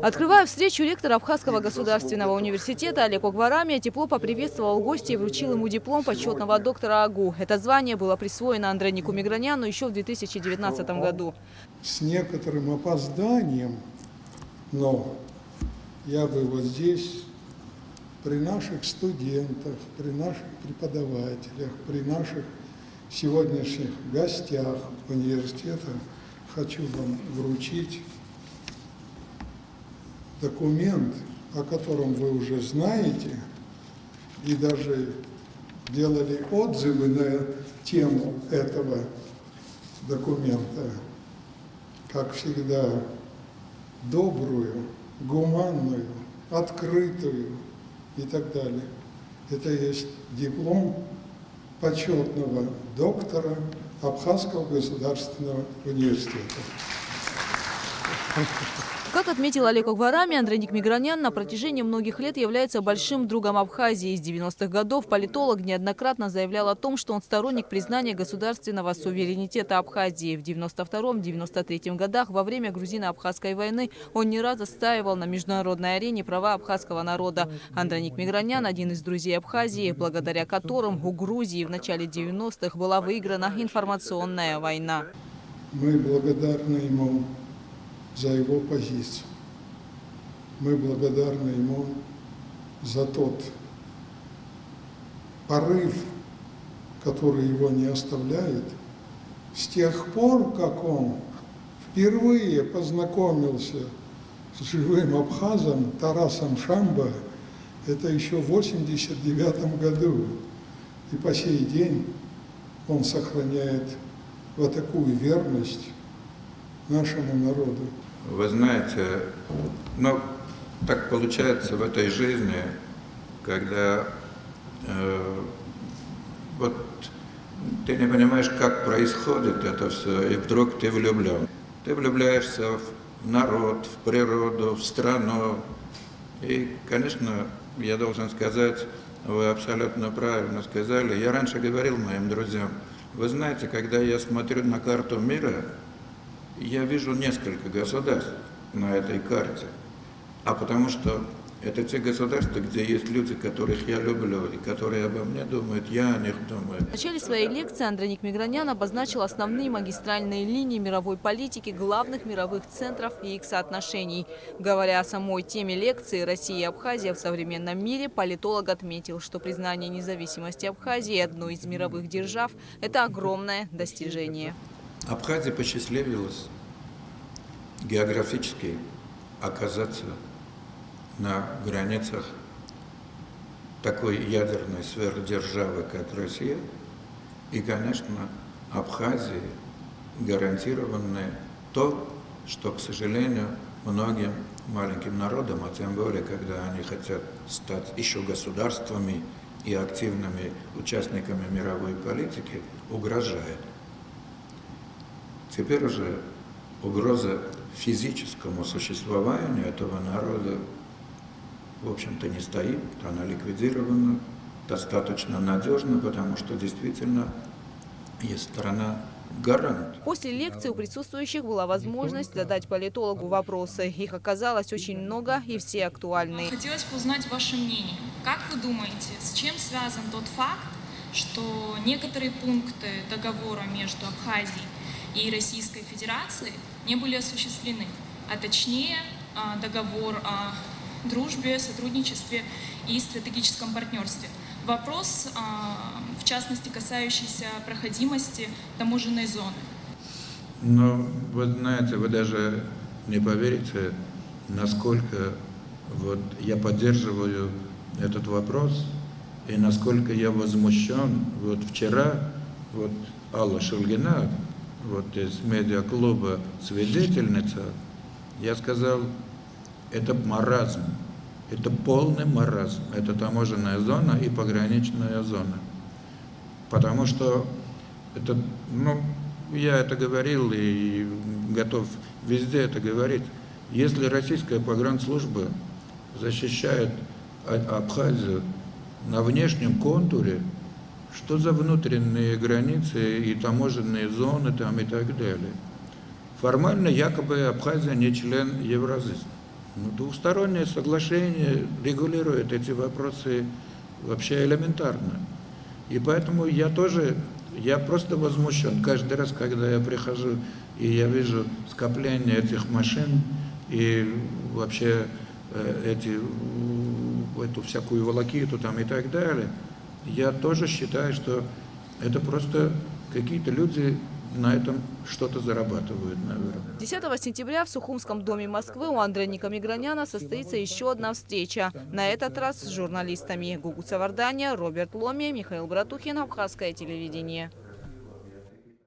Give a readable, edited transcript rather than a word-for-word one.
Открывая встречу, ректор Абхазского государственного университета Олег Огварамия тепло поприветствовал гостя и вручил ему диплом почетного доктора АГУ. Это звание было присвоено Андронику Миграняну еще в 2019 году. С некоторым опозданием, но я бы вот здесь при наших студентах, при наших преподавателях, при наших сегодняшних гостях университета хочу вам вручить документ, о котором вы уже знаете, и даже делали отзывы на тему этого документа, как всегда, добрую, гуманную, открытую и так далее. Это есть диплом почетного доктора Абхазского государственного университета. Как отметил Олег Огварамия, Андроник Мигранян на протяжении многих лет является большим другом Абхазии. С 90-х годов политолог неоднократно заявлял о том, что он сторонник признания государственного суверенитета Абхазии. В 92-93 годах во время грузино-абхазской войны он не раз отстаивал на международной арене права абхазского народа. Андроник Мигранян – один из друзей Абхазии, благодаря которым у Грузии в начале 90-х была выиграна информационная война. Мы благодарны ему за его позицию. Мы благодарны ему за тот порыв, который его не оставляет. С тех пор, как он впервые познакомился с живым абхазом Тарасом Шамба, это еще в 1989 году, и по сей день он сохраняет вот такую верность нашему народу. Вы знаете, так получается в этой жизни, когда вот ты не понимаешь, как происходит это все, и вдруг ты влюблен. Ты влюбляешься в народ, в природу, в страну. И, конечно, я должен сказать, вы абсолютно правильно сказали. Я раньше говорил моим друзьям, вы знаете, когда я смотрю на карту мира, я вижу несколько государств на этой карте, а потому что это те государства, где есть люди, которых я люблю, и которые обо мне думают, я о них думаю. В начале своей лекции Андроник Мигранян обозначил основные магистральные линии мировой политики главных мировых центров и их соотношений. Говоря о самой теме лекции «Россия и Абхазия в современном мире», политолог отметил, что признание независимости Абхазии одной из мировых держав – это огромное достижение. Абхазия посчастливилась географически оказаться на границах такой ядерной сверхдержавы, как Россия. И, конечно, Абхазии гарантировано то, что, к сожалению, многим маленьким народам, а тем более, когда они хотят стать еще государствами и активными участниками мировой политики, угрожает. Теперь уже угроза физическому существованию этого народа, в общем-то, не стоит, она ликвидирована достаточно надежно, потому что действительно есть страна-гарант. После лекции у присутствующих была возможность задать политологу вопросы. Их оказалось очень много и все актуальные. Хотелось бы узнать ваше мнение. Как вы думаете, с чем связан тот факт, что некоторые пункты договора между Абхазией и Российской Федерацией не были осуществлены, а точнее договор о дружбе, сотрудничестве и стратегическом партнерстве. Вопрос, в частности, касающийся проходимости таможенной зоны. Вы знаете, вы даже не поверите, насколько я поддерживаю этот вопрос и насколько я возмущен. Вчера Алла Шульгина, из медиаклуба «Свидетельница», я сказал, это маразм, это полный маразм, это таможенная зона и пограничная зона. Потому что я это говорил и готов везде это говорить. Если российская погранслужба защищает Абхазию на внешнем контуре, что за внутренние границы и таможенные зоны там и так далее? Формально якобы Абхазия не член Евразии. Ну, двустороннее соглашение регулирует эти вопросы вообще элементарно. И поэтому я просто возмущен каждый раз, когда я прихожу и я вижу скопление этих машин и вообще эту всякую волокиту там и так далее. Я тоже считаю, что это просто какие-то люди на этом что-то зарабатывают, наверное. 10 сентября в Сухумском доме Москвы у Андреника Миграняна состоится еще одна встреча. На этот раз с журналистами. Гугуца Варданя, Роберт Ломи, Михаил Братухин, Абхазское телевидение.